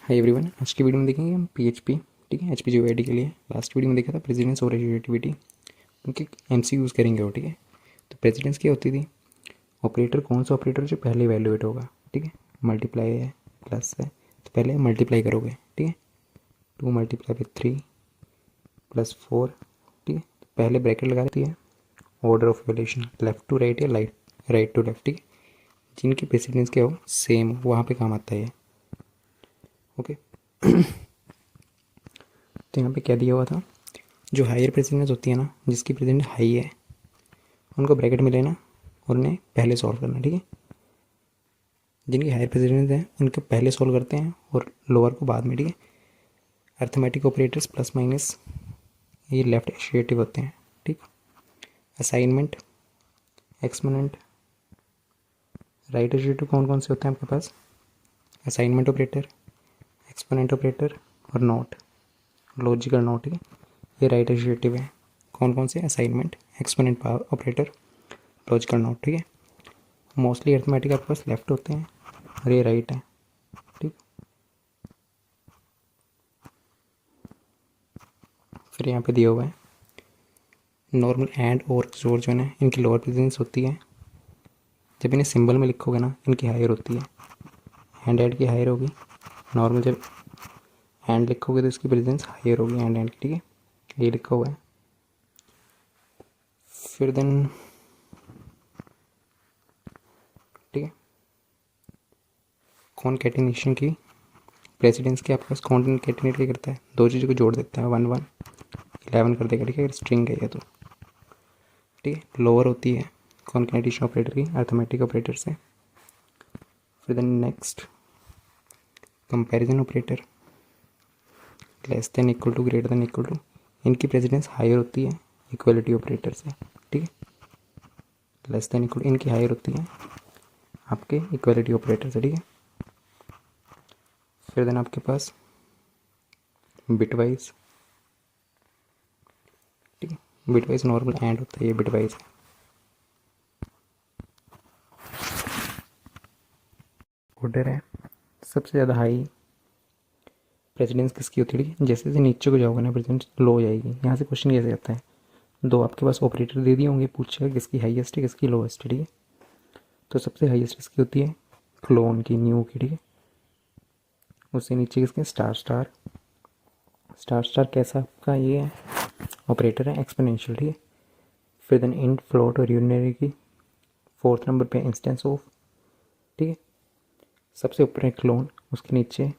Hi everyone, आज की video में देखेंगे हम पीएचपी, ठीक है, एचपीजीओआईडी के लिए। लास्ट वीडियो में देखा था प्रेसिडेंस और एडिटिविटी, उनके एमसी यूज़ करेंगे वो, ठीक है। तो प्रेसिडेंस क्या होती थी? ऑपरेटर, कौन सा ऑपरेटर जो पहले इवैल्यूएट होगा, ठीक है। मल्टीप्लाई है, प्लस है, तो पहले मल्टीप्लाई करोगे, ठीक है। 2 × 3 + 4, ठीक है। तो पहले ब्रैकेट लगा देती है। Order of evaluation left to right या राइट टू लेफ्ट, ठीक है। जिनकी प्रेसिडेंस क्या हो सेम, वहाँ पे काम आता है ये, ओके। तो यहाँ पे क्या दिया हुआ था, जो हायर प्रेसिडेंस होती है ना, जिसकी प्रेसिडेंस हाई है, उनको ब्रैकेट में लेना और उन्हें पहले सॉल्व करना, ठीक है। जिनकी हायर प्रेसिडेंस है उनके पहले सॉल्व करते हैं और लोअर को बाद में, ठीक है। अर्थमेटिक ऑपरेटर्स प्लस माइनस ये लेफ्ट एसोसिएटिव होते हैं, ठीक। असाइनमेंट, एक्सपोनेंट, राइट एसोसिएटिव कौन कौन से होते हैं आपके पास? असाइनमेंट ऑपरेटर, एक्सपोनेंट ऑपरेटर और नॉट, लॉजिकल नॉट, ठीक है। ये राइट एसोसिएटिव है। कौन कौन से? Assignment, exponent operator, logical not, ठीक है। मोस्टली अर्थमेटिक आपके पास लेफ्ट होते हैं और ये राइट है, ठीक। फिर यहाँ पे दिया हुआ है नॉर्मल एंड और जोर, जो है ना, इनकी लोअर प्रेसिडेंस होती है। जब इन्हें सिंबल में लिखोगे ना, इनकी हायर होती है। हैंड एंड की हायर होगी। नॉर्मल जब हैंड लिखोगे तो इसकी प्रेसिडेंस हायर होगी हैंड एंड की, ठीक है। ये लिखा हुआ है। फिर देन, ठीक है, कॉनकैटिनेशन की प्रेसिडेंस के आपके पास कॉनकैटिनेट क्या करता है? दो चीज़ों को जोड़ देता है, 1 1 11 कर देगा, ठीक है। अगर स्ट्रिंग है ये तो, ठीक है। लोअर होती है कॉनकैटिनेशन ऑपरेटर की अर्थमेटिक ऑपरेटर से। फिर then next, comparison operator, less than equal to, greater than equal to, इनकी प्रेसिडेंस हायर होती है इक्वलिटी ऑपरेटर से, ठीक है। लेस देन इक्वल, इनकी हायर होती है आपके इक्वलिटी ऑपरेटर से, ठीक है। फिर देन आपके पास बिटवाइज, ठीक है। बिटवाइज नॉर्मल एंड होता है, ये बिटवाइज है। ऑर्डर है, सबसे ज़्यादा हाई प्रेसिडेंस किसकी होती है, ठीक है। जैसे जैसे नीचे को जाओगे ना, प्रेसिडेंस लो हो जाएगी। यहाँ से क्वेश्चन कैसे आता है? दो आपके पास ऑपरेटर दे दिए होंगे, पूछेगा किसकी हाईएस्ट है किसकी लोएस्ट है, ठीक है। तो सबसे हाईएस्ट किसकी होती है? क्लोन की, न्यू की, ठीक है। उससे नीचे किसके? Star star. स्टार स्टार कैसा आपका ये है? ऑपरेटर है एक्सपोनेंशियल, ठीक है। फिर देन इंट, फ्लोट और यूनिनरी की 4th नंबर पे इंस्टेंस ऑफ, ठीक है। सबसे ऊपर है क्लोन, उसके नीचे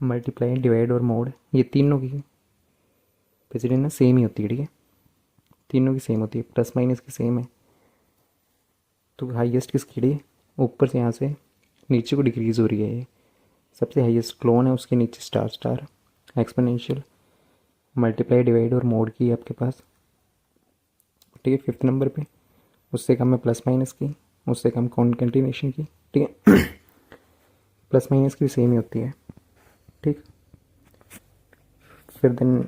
मल्टीप्लाई, डिवाइड और मोड। ये तीनों की प्रेसिडेंस ना सेम ही होती है, ठीक है। तीनों की सेम होती है, प्लस माइनस की सेम है। तो हाईएस्ट किसकी, ठीक है। ऊपर से यहाँ से नीचे को डिक्रीज हो रही है ये। सबसे हाईएस्ट क्लोन है, उसके नीचे star star, exponential, multiply, divide और मोड की आपके पास, ठीक है। 5th नंबर पे उससे कम है प्लस माइनस की, उससे कम कॉन्केटिनेशन की, ठीक है। प्लस माइनस की भी सेम ही होती है, ठीक। फिर देन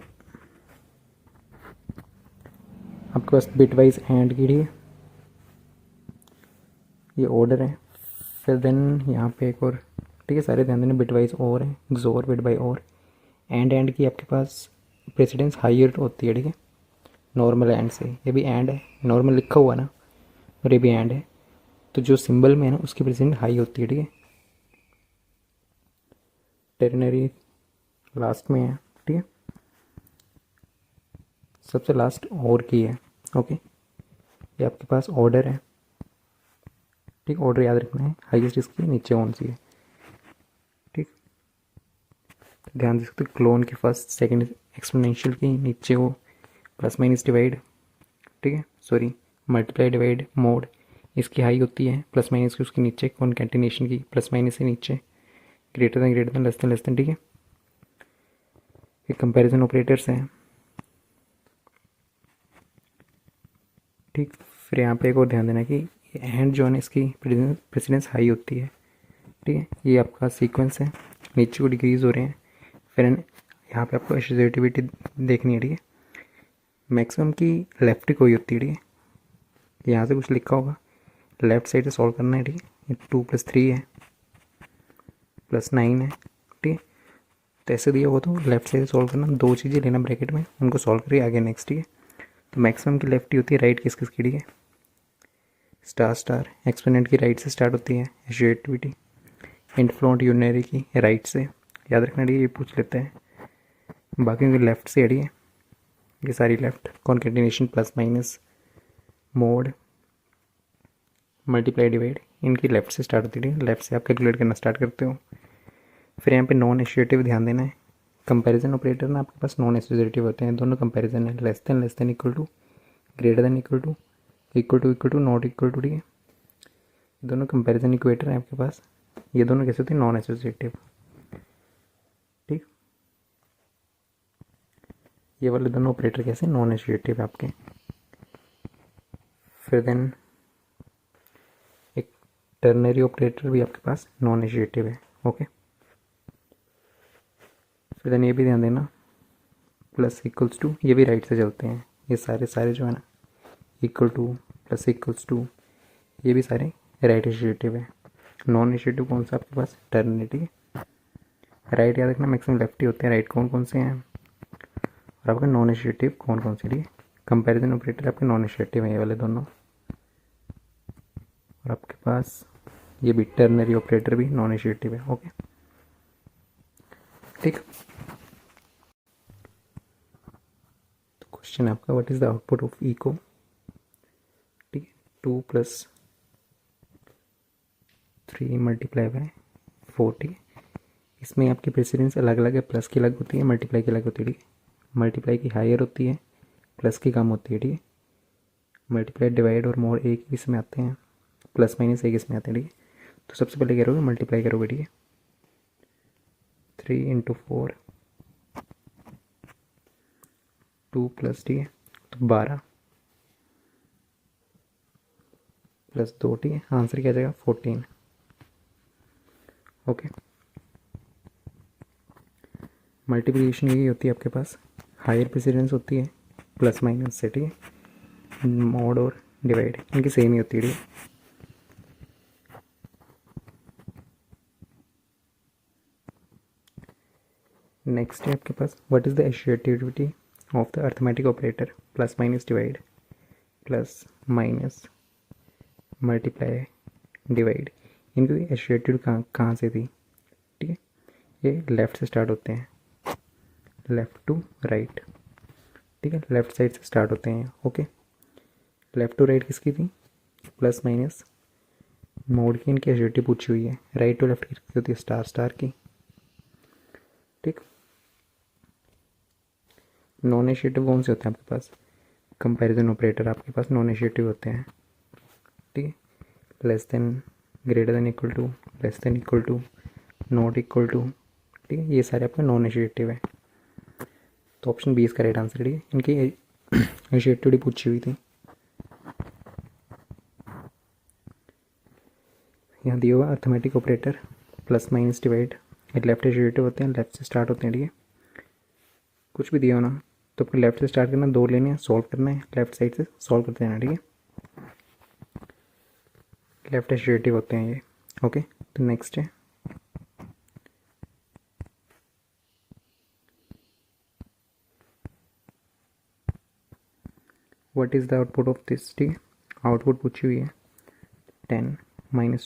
आपके पास बिट वाइज एंड की, ठीक है। ये ऑर्डर है। फिर देन यहाँ पे एक और, ठीक है, सारे ध्यान देना, बिट वाइज और है, एक्सोर, बिट बाई और। एंड की आपके पास प्रेसिडेंस हायर होती है, ठीक है, नॉर्मल एंड से। ये भी एंड है, नॉर्मल लिखा हुआ ना, और ये भी एंड है। तो जो सिंबल में है ना, उसकी प्रेसिडेंस हाई होती है, ठीक है। टेरनरी लास्ट में है, ठीक है। सबसे लास्ट और की है, ओके। ये आपके पास ऑर्डर है, ठीक। ऑर्डर याद रखना है, हाईएस्ट इसकी नीचे कौन सी है, ठीक। ध्यान दे सकते, क्लोन की फर्स्ट सेकंड एक्सपोनेंशियल की नीचे वो प्लस माइनस डिवाइड, ठीक है, सॉरी, मल्टीप्लाई, डिवाइड, मोड, इसकी हाई होती है। प्लस माइनस की उसके नीचे कॉन्कैटिनेशन की प्लस माइनस से नीचे, ग्रेटर देन, लेस देन, ठीक है। ये कंपैरिजन ऑपरेटर्स हैं, ठीक। फिर यहाँ पे एक और ध्यान देना कि एंड जो है इसकी प्रेसिडेंस हाई होती है, ठीक है। ये आपका सीक्वेंस है, नीचे को डिक्रीज हो रहे हैं। फिर यहाँ पे आपको एसोसिएटिविटी देखनी है, ठीक है। मैक्सिमम की लेफ्ट को ही होती है, ठीक है। यहाँ से कुछ लिखा होगा, लेफ्ट साइड से सॉल्व करना है, ठीक है। 2 + 3 है, +9 है, ठीक तो ऐसे दिया हुआ तो लेफ्ट साइड सॉल्व करना, दो चीज़ें लेना ब्रैकेट में, उनको सॉल्व करिए आगे नेक्स्ट। ठीक है, तो मैक्सिमम की लेफ्ट ही होती है, राइट किस किस की? ठीक है, स्टार स्टार एक्सपोनेंट की राइट से स्टार्ट होती है, एसोसिएटिविटी इनफ्लोट यूनरी की राइट से, याद रखना। ठीक है, ये पूछ लेते हैं। बाकी की लेफ्ट से है, ये सारी left. Concatenation, plus minus, mode, multiply, divide, इनकी लेफ्ट से स्टार्ट होती है। लेफ्ट से आप कैलकुलेट करना स्टार्ट करते हो। फिर यहाँ पे नॉन एसोसिएटिव ध्यान देना है। कंपैरिजन ऑपरेटर ना आपके पास नॉन एसोसिएटिव होते हैं, दोनों कंपैरिजन है। Less than equal to, greater than equal to, equal to, not equal to. ठीक है, दोनों कंपैरिजन इक्वेटर हैं आपके पास। ये दोनों कैसे होते हैं? Non associative. ठीक, ये वाले दोनों ऑपरेटर कैसे? नॉन एसोसिएटिव आपके। फिर देन एक टर्नरी ऑपरेटर भी आपके पास नॉन एसोसिएटिव है। ओके, फिर देन ये भी ध्यान देना, प्लस इक्वल्स टू, ये भी राइट से चलते हैं। ये सारे जो है ना, equal to, plus equals to, ये भी सारे राइट एसोसिएटिव है। नॉन एसोसिएटिव कौन सा आपके पास? टर्नरी। ठीक है, राइट याद रखना, मैक्सिमम लेफ्ट ही होते हैं। राइट कौन कौन से हैं, और आपके नॉन एसोसिएटिव कौन कौन से? ठीक है, कंपैरिजन ऑपरेटर आपके नॉन एसोसिएटिव हैं ये वाले दोनों। और आपके पास ये भी टर्नरी ऑपरेटर भी नॉन एसोसिएटिव है। ओके, ठीक। तो क्वेश्चन है आपका, what is the output of echo? ठीक है, 2 + 3 मल्टीप्लाई बाय 4। ठीक है, इसमें आपकी प्रेसिडेंस अलग अलग है, प्लस की अलग होती है, मल्टीप्लाई की अलग होती है। ठीक है, मल्टीप्लाई की हायर होती है, प्लस की कम होती है। ठीक है, मल्टीप्लाई, डिवाइड और मोड एक ही इसमें आते हैं, प्लस माइनस एक इसमें आते हैं। ठीक है, तो सबसे पहले करोगे मल्टीप्लाई करोगे। ठीक है, 3 × 4, 2 प्लस, ठीक है, तो 12 प्लस 2। ठीक है, आंसर क्या आ जाएगा? 14। ओके, मल्टीप्लिकेशन यही होती है आपके पास, हायर प्रेसिडेंस होती है प्लस माइनस से। ठीक है, मॉड और डिवाइड इनकी सेम ही होती है। ठीक है, नेक्स्ट है आपके पास, what is the associativity of the arithmetic operator? Plus minus divide, plus minus multiply divide, इनकी एसोसिएटिव कहाँ से थी? ठीक है, ये लेफ्ट से स्टार्ट होते हैं, लेफ्ट टू राइट। ठीक है, लेफ्ट साइड से स्टार्ट होते हैं। ओके, लेफ्ट टू राइट किसकी थी? प्लस माइनस मोड की इनकी एसोसिएटिव पूछी हुई है। राइट टू लेफ्ट किसकी होती है? स्टार स्टार की। ठीक, नॉन एसोसिएटिव कौन से होते हैं आपके पास? कंपैरिजन ऑपरेटर आपके पास नॉन एसोसिएटिव होते हैं। ठीक है, less than, greater than equal to, less than equal to, not equal to. ठीक है, ये सारे आपके नॉन एसोसिएटिव है। तो ऑप्शन बी इसका राइट आंसर। ठीक है, इनकी एसोसिएटिविटी पूछी हुई थी। यहाँ दिया हुआ arithmetic operator plus minus divide, ये लेफ्ट एसोसिएटिव होते हैं, लेफ्ट से स्टार्ट होते हैं। ठीक है, कुछ भी दिया हो ना तो आपको लेफ्ट से स्टार्ट करना, दो लेने हैं, सॉल्व करना है, लेफ्ट साइड से सॉल्व करते रहना। ठीक है, लेफ्ट एसोसिएटिव होते हैं ये। ओके, तो नेक्स्ट है, what is the output of this? ठीक है, आउटपुट पूछी हुई है 10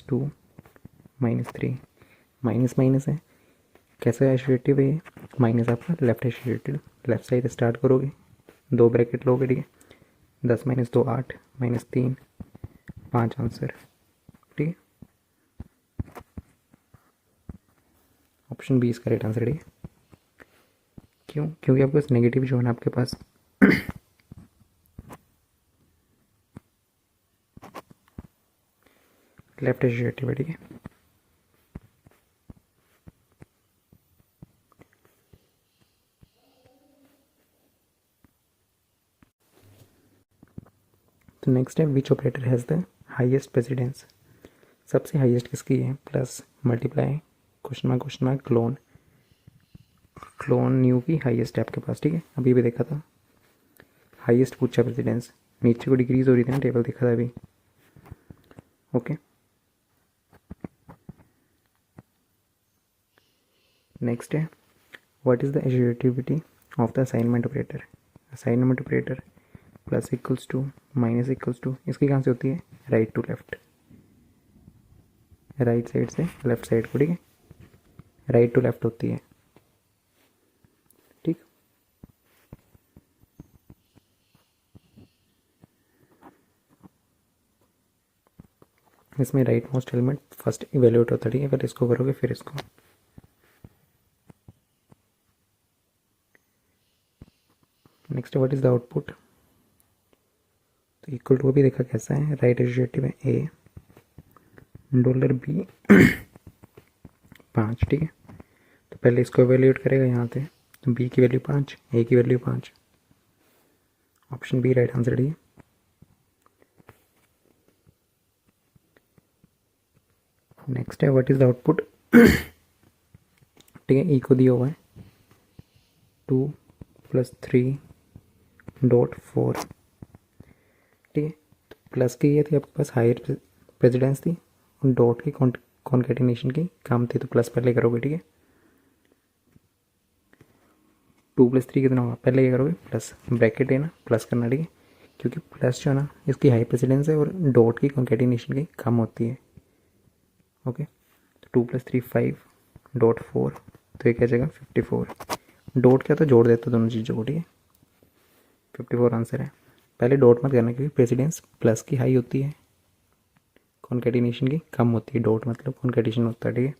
- 2 - 3, माइनस माइनस है, कैसा एसोसिएटिव है ये? माइनस आपका left associative, left side start करोगे, दो ब्रैकेट लोगे। ठीक है, 10 - 2 8, -3 5 आंसर। ठीक है, ऑप्शन बी इसका राइट आंसर। ठीक है, क्यों? क्योंकि आपके पास नेगेटिव जो है ना आपके पास लेफ्ट एसोसिएटिव है। ठीक है, तो नेक्स्ट है, which operator has the highest precedence? सबसे हाईएस्ट किसकी है? Plus, multiply, question mark, colon. Colon न्यू की हाईएस्ट है आपके पास। ठीक है, अभी भी देखा था, हाईएस्ट पूछा प्रेसिडेंस, नीचे को डिक्रीज हो रही थी ना, टेबल देखा था अभी। ओके, नेक्स्ट है, what is the additivity of the assignment operator? Assignment operator plus equals to minus equals to, इसकी कहाँ से होती है? Right to left, right side से लेफ्ट साइड को, ठीक है, राइट टू लेफ्ट होती है, ठीक। इसमें right most element first evaluate होता है, ठीक है, फिर इसको करोगे फिर इसको। Next what is the output? तो इक्वल टू भी देखा कैसा है, राइट एडिटिव है ए डॉलर बी 5, ठीक है। तो पहले इसको इवेल्यूएट करेगा यहाँ पे, तो बी की वैल्यू 5, ए की value 5, option B right answer, ठीक है। नेक्स्ट है व्हाट इज द आउटपुट? ठीक है, ई को दिया हुआ है 2 + 3.4, ठीक है। तो प्लस की ये थी आपके पास हायर प्रेसिडेंस थी, और डॉट की कॉन्केटिनेशन की काम थी, तो प्लस पहले करोगे, ठीक है। 2 + 3 कितना होगा? पहले ये करोगे प्लस, ब्रैकेट है ना, प्लस करना, ठीक है, क्योंकि प्लस जो है ना इसकी हाई प्रेसिडेंस है और डॉट की कॉन्केटिनेशन की कम होती है, ओके। तो 2 + 3 5.4, तो ये क्या जगह 54, डॉट क्या, तो जोड़ देता दोनों चीज़ों को, ठीक है। 54 आंसर है। पहले डॉट मत करना क्योंकि प्रेसिडेंस प्लस की हाई होती है, कॉन्केटिनेशन की कम होती है, डॉट मतलब कॉन्केटिनेशन होता है, ठीक है।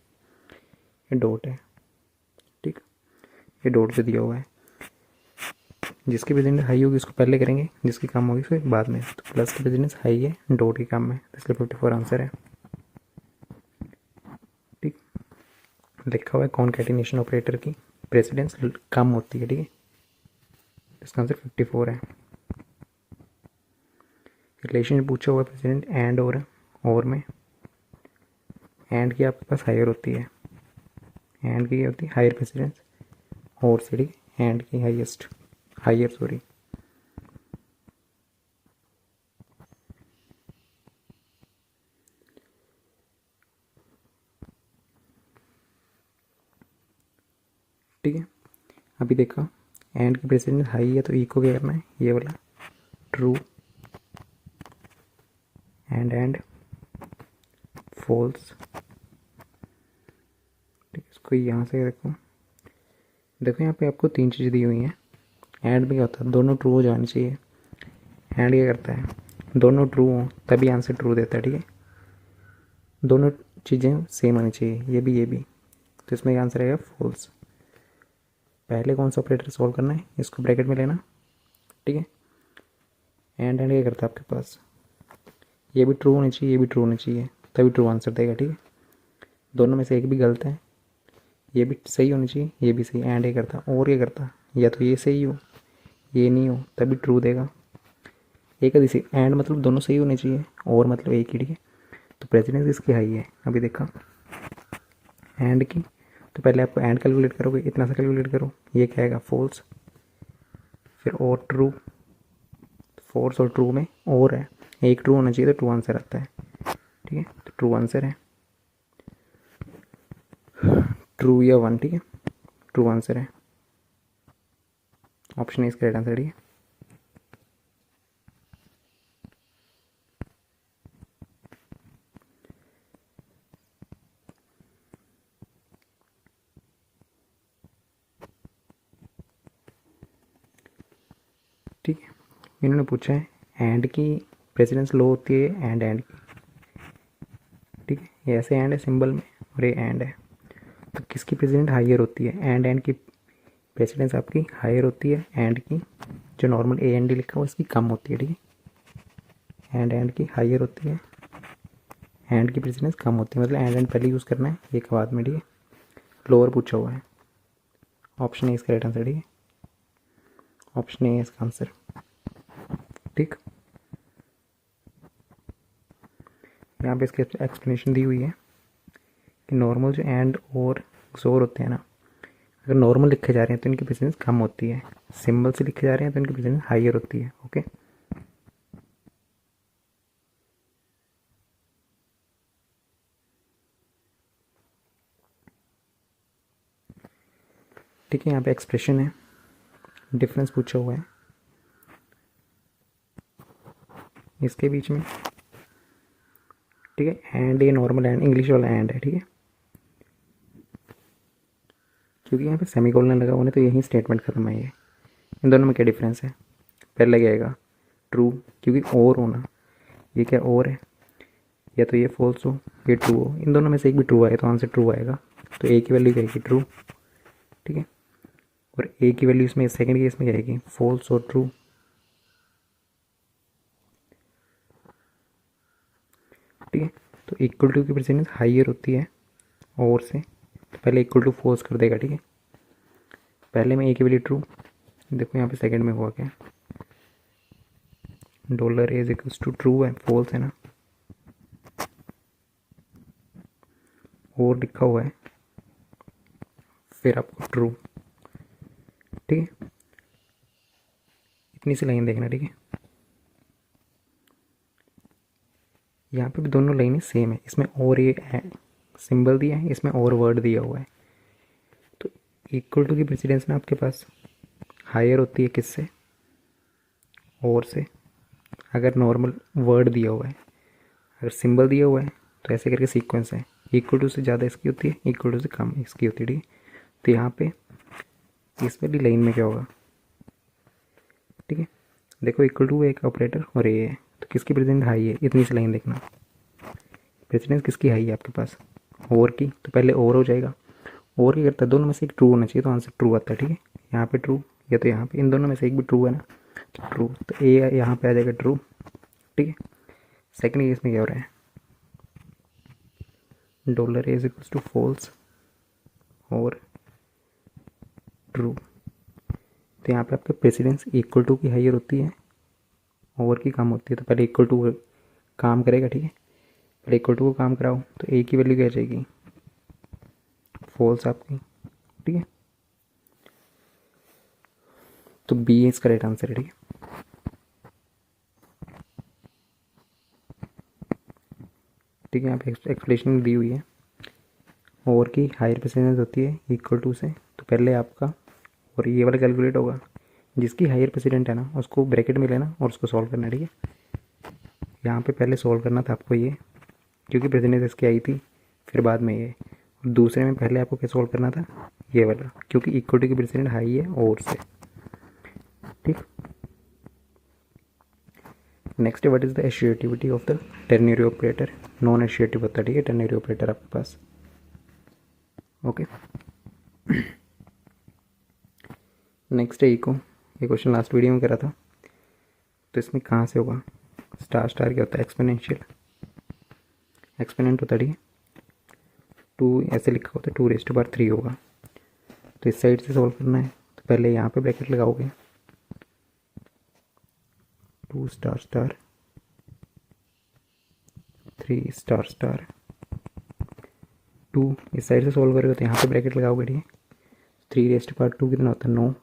ये डॉट है, ठीक, ये डॉट से दिया हुआ है। जिसकी प्रेसिडेंस हाई होगी उसको पहले करेंगे, जिसकी कम होगी उसको बाद में। तो प्लस की प्रेसिडेंस हाई है, डॉट की कम है, तो इसलिए 54 आंसर है, ठीक। लिखा हुआ है कॉन्केटिनेशन ऑपरेटर की प्रेसिडेंस कम होती है, ठीक है, इसका आंसर 54 है। रिलेशन पूछा हुआ है प्रेसिडेंट एंड और में, एंड की आपके पास हायर होती है, एंड की होती है हायर प्रेसिडेंस, और से, ठीक, एंड की हाईएस्ट, हायर सॉरी। ठीक है, अभी देखा एंड की प्रेसिडेंस हाई है तो ई को क्या करना है, ये वाला ट्रू, एंड फॉल्स, ठीक, इसको यहाँ से देखो, देखो यहाँ पे आपको 3 चीज़ें दी हुई हैं। एंड में क्या होता है, दोनों ट्रू हो जानी चाहिए। एंड क्या करता है, दोनों ट्रू हो तभी आंसर ट्रू देता है, ठीक है, दोनों चीज़ें सेम होनी चाहिए, ये भी, तो इसमें आंसर आएगा फॉल्स। पहले कौन सा ऑपरेटर सॉल्व करना है, इसको ब्रैकेट में लेना, ठीक है। एंड क्या करता है आपके पास, ये भी ट्रू होनी चाहिए, ये भी ट्रू होनी चाहिए, तभी ट्रू आंसर देगा, ठीक है। दोनों में से एक भी गलत है, ये भी सही होनी चाहिए, ये भी सही, एंड ये करता, और ये करता, या तो ये सही हो ये नहीं हो तभी ट्रू देगा। एक अधिक एंड मतलब दोनों सही होने चाहिए, और मतलब एक ही, ठीक है। तो प्रेसिडेंस इसकी हाई है, अभी देखा एंड की, तो पहले आपको एंड कैलकुलेट करोगे, इतना सा कैलकुलेट करो, ये क्या आएगा फॉल्स, फिर और ट्रू, फॉल्स और ट्रू में और है, एक ट्रू होना चाहिए तो ट्रू आंसर आता है, ठीक है, तो ट्रू आंसर है, ट्रू या 1, ठीक है, ट्रू आंसर है, ऑप्शन है इसका राइट आंसर, ठीक है। ठीक है, इन्होंने पूछा है एंड की प्रेसिडेंस लो होती है, एंड की, ठीक है, ये ऐसे एंड है सिंबल में और ये एंड है, तो किसकी प्रेसिडेंस हायर होती है, एंड की प्रेसिडेंस आपकी हायर होती है, एंड की जो नॉर्मल ए एन डी लिखा हुआ इसकी कम होती है, ठीक है, एंड की हायर होती है, एंड की प्रेसिडेंस कम होती है, मतलब एंड पहले यूज़ करना है, एक बाद में, ठीक है। लोअर पूछा हुआ है, ऑप्शन ए इसका राइट आंसर, ठीक है, ऑप्शन ए इसका आंसर, ठीक। यहाँ पे इसकी एक्सप्लेनेशन दी हुई है कि नॉर्मल जो एंड और जोर होते हैं ना, अगर नॉर्मल लिखे जा रहे हैं तो इनकी प्रेसिडेंस कम होती है, सिंबल से लिखे जा रहे हैं तो इनकी प्रेसिडेंस हायर होती है, ओके। ठीक है, यहाँ पे एक्सप्रेशन है, डिफरेंस पूछा हुआ है इसके बीच में, ठीक है। एंड ये नॉर्मल एंड, इंग्लिश वाला एंड है, ठीक है, क्योंकि यहाँ पे सेमीकोलन लगा हुआ है तो यही स्टेटमेंट खत्म है। ये इन दोनों में क्या डिफरेंस है, पहले क्या आएगा ट्रू, क्योंकि और होना, ये क्या और है, या तो ये फॉल्स हो ये ट्रू हो, इन दोनों में से एक भी ट्रू आए तो आंसर ट्रू आएगा, तो ए की वैल्यू क्या आएगी ट्रू, ठीक है। और ए की वैल्यू इसमें सेकंड केस में क्या आएगी फॉल्स और ट्रू, ठीक है। तो इक्वल टू की परसेंटेज हाइयर होती है और से, तो पहले इक्वल टू फॉल्स कर देगा, ठीक है। पहले में ए की वैल्यू ट्रू, देखो यहाँ पे सेकंड में हुआ क्या, dollar A is equals to true है, फॉल्स है ना, और लिखा हुआ है फिर आपको ट्रू, ठीक है। इतनी सी लाइन देखना, ठीक है। यहाँ पे भी दोनों लाइनें सेम है, इसमें और ये सिंबल दिया है, इसमें और वर्ड दिया हुआ है। तो इक्वल टू की प्रेसिडेंस ना आपके पास हायर होती है किससे, और से, अगर नॉर्मल वर्ड दिया हुआ है, अगर सिंबल दिया हुआ है तो ऐसे करके सीक्वेंस है, इक्वल टू से ज़्यादा इसकी होती है, इक्वल टू से कम इसकी होती है, ठीक है। तो यहाँ पे इस वाली लाइन में क्या होगा, ठीक है, देखो इक्वल टू एक ऑपरेटर और ये है, तो किसकी प्रेसिडेंस हाई है, इतनी सी लाइन देखना, प्रेसिडेंस किसकी हाई है आपके पास, और की, तो पहले और हो जाएगा, और क्या करता है दोनों में से एक ट्रू होना चाहिए तो आंसर ट्रू आता है, ठीक है। यहाँ पे ट्रू या तो यहाँ पे, इन दोनों में से एक भी ट्रू है ना, तो ट्रू, तो ए यहाँ पे आ जाएगा ट्रू, ठीक है। सेकंड केस में क्या हो रहा है, dollar A is equals to false और ट्रू, तो यहाँ पे आपके प्रेसिडेंस इक्वल टू की हाइयर होती है और की कम होती है, तो पहले इक्वल टू काम करेगा, ठीक है। पहले इक्वल टू को काम कराओ तो ए की वैल्यू क्या आ जाएगी फॉल्स आपकी, ठीक है। तो बी इसका राइट आंसर है, ठीक है। ठीक है, यहाँ पे एक्सप्लेनेशन दी हुई है, और की हायर परसेंटेज होती है इक्वल टू से, तो पहले आपका और ये वाला कैलकुलेट होगा, जिसकी हायर प्रेसिडेंट है ना उसको ब्रैकेट में लेना और उसको सॉल्व करना, ठीक है। यहाँ पे पहले सॉल्व करना था आपको ये, क्योंकि प्रेसिडेंस इसकी आई थी, फिर बाद में ये, और दूसरे में पहले आपको क्या सॉल्व करना था ये वाला, क्योंकि इक्वल टू की प्रेसिडेंट हाई है और से, ठीक। Next what is the associativity of the ternary operator, non associative होता है, ठीक है, टर्नरी ऑपरेटर आपके पास, ओके। नेक्स्ट है इको, ये क्वेश्चन लास्ट वीडियो में करा था, तो इसमें कहाँ से होगा, स्टार स्टार क्या होता है एक्सपोनेंशियल, एक्सपोनेंट होता है, ठीक है। टू ऐसे लिखा होता है 2⁻³ होगा, तो इस साइड से सॉल्व करना है, तो पहले यहाँ पे ब्रैकेट लगाओगे 2 स्टार स्टार 3 स्टार स्टार 2, इस साइड से सॉल्व करोगे तो यहाँ पे ब्रैकेट लगाओगे, ठीक है। 3⁻² कितना होता है 9,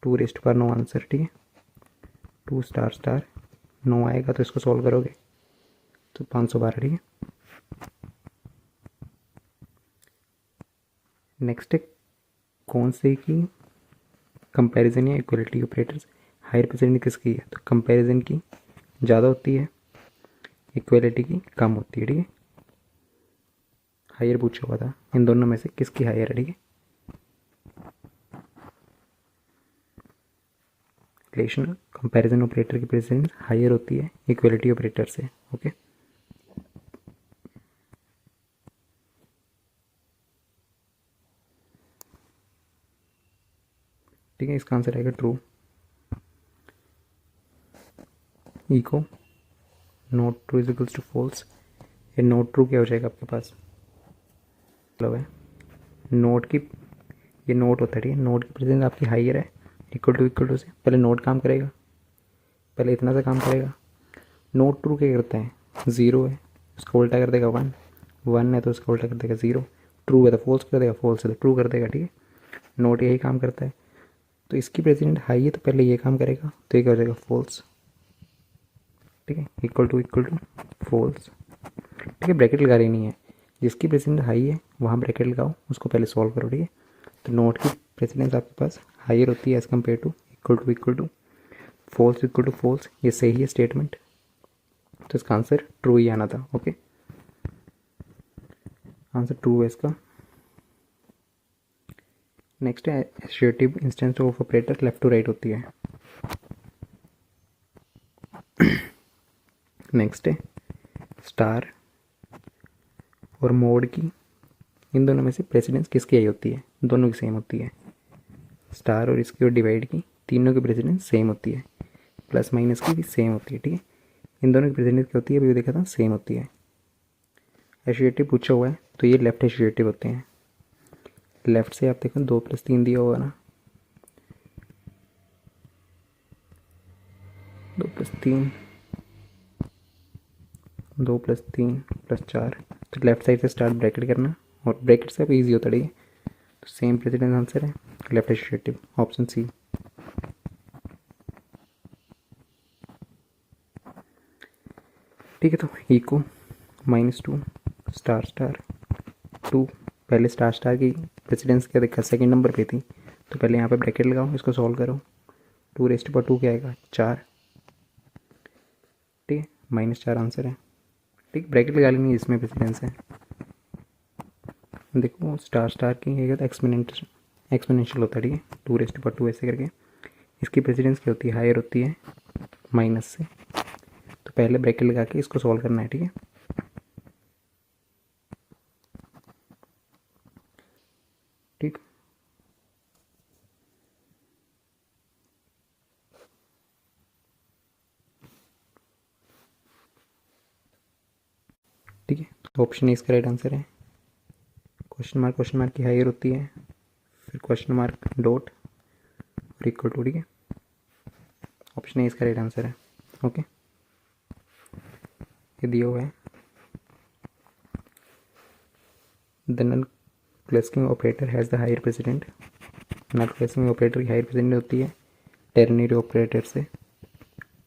2⁻9 आंसर, ठीक है। 2 स्टार स्टार 9 आएगा तो इसको सॉल्व करोगे तो 512, ठीक है। नेक्स्ट है कौन से की कंपैरिजन या इक्वलिटी ऑपरेटर्स हायर परसेंटेज किसकी है, तो कंपैरिजन की ज़्यादा होती है, इक्वलिटी की कम होती है, ठीक है। हायर पूछा हुआ था, इन दोनों में से किसकी हायर है, ठीक है। रिलेशन कंपैरिजन ऑपरेटर की प्रेजेंस हायर होती है इक्वलिटी ऑपरेटर से, ओके। ठीक है, इसका आंसर आएगा true, echo not true is equals to false, ये नॉट ट्रू क्या हो जाएगा आपके पास, मतलब है नोट की, ये नोट होता है, ठीक है, नोट की प्रेजेंस आपकी हाइयर है इक्वल टू से, पहले नोट काम करेगा, पहले इतना सा काम करेगा, नोट ट्रू क्या करता है 0 है उसका उल्टा कर देगा 1, 1 है तो उसका उल्टा कर देगा 0, ट्रू है तो फॉल्स कर देगा, फॉल्स है तो ट्रू कर देगा, ठीक है। नोट यही काम करता है, तो इसकी प्रेजेंट हाई है तो पहले ये काम करेगा, तो ये क्या हो जाएगा फॉल्स, ठीक है, इक्वल टू फॉल्स, ठीक है। ब्रैकेट लगा रही नहीं है, जिसकी प्रेजेंट हाई है वहाँ ब्रैकेट लगाओ, उसको पहले सॉल्व करो, ठीक है। तो नोट की प्रेसिडेंस आपके पास हायर होती है as compare to equal to false equal to false, ये सही है स्टेटमेंट, तो इसका आंसर ट्रू ही आना था। ओके, आंसर ट्रू है इसका। नेक्स्ट है associative instance of operator left to right होती है। नेक्स्ट है स्टार और मोड की, इन दोनों में से प्रेसिडेंस किसकी आई होती है? दोनों की सेम होती है। स्टार और इसकी और डिवाइड की, तीनों की प्रेसिडेंस सेम होती है, प्लस माइनस की भी सेम होती है। ठीक है, इन दोनों की प्रेसिडेंस क्या होती है? अभी देखा था, सेम होती है। एसोसिएटिव पूछा हुआ है तो ये लेफ्ट एसोसिएटिव होते हैं। लेफ्ट से आप देखो 2+3 दिया होगा ना, 2+3 2+3+4, तो लेफ्ट साइड से स्टार्ट ब्रैकेट करना, और ब्रैकेट से अब ईजी होता है। तो सेम प्रेसिडेंस आंसर है लेफ्ट एसोसिएटिव, ऑप्शन सी। ठीक है, तो इको -2 स्टार स्टार 2, पहले स्टार स्टार की प्रेसिडेंस क्या देखा, सेकंड नंबर पे थी, तो पहले यहाँ पे ब्रैकेट लगाओ, इसको सॉल्व करो। 2⁻2 क्या आएगा? 4। ठीक है, -4 आंसर है। ठीक, ब्रैकेट लगा लेंगे इसमें प्रेसिडेंस है। देखो स्टार स्टार की ये कहता है एक्सपोनेंशियल होता है। ठीक है, 2⁻2 ऐसे करके इसकी प्रेसिडेंस क्या होती है? हायर होती है माइनस से, तो पहले ब्रैकेट लगा के इसको सॉल्व करना है। ठीक है, ठीक ठीक है, तो ऑप्शन ए इसका राइट आंसर है। क्वेश्चन मार्क की हायर होती है, फिर क्वेश्चन मार्क डॉट और इक्वल टू। ठीक है, ऑप्शन ए इसका राइट आंसर है। ओके, ये दिया हुआ है the null clustering operator has the higher precedence. Null clustering operator की हायर प्रेसिडेंट होती है टेर्नरी ऑपरेटर से।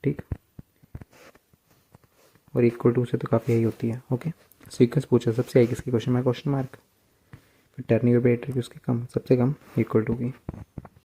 ठीक, और इक्वल टू से तो काफ़ी हाई होती है। ओके, सीक्वेंस पूछा सबसे हाई किसकी? क्वेश्चन मार्क फिर टर्नरी ऑपरेटर की उसकी कम, सबसे कम इक्वल टू की।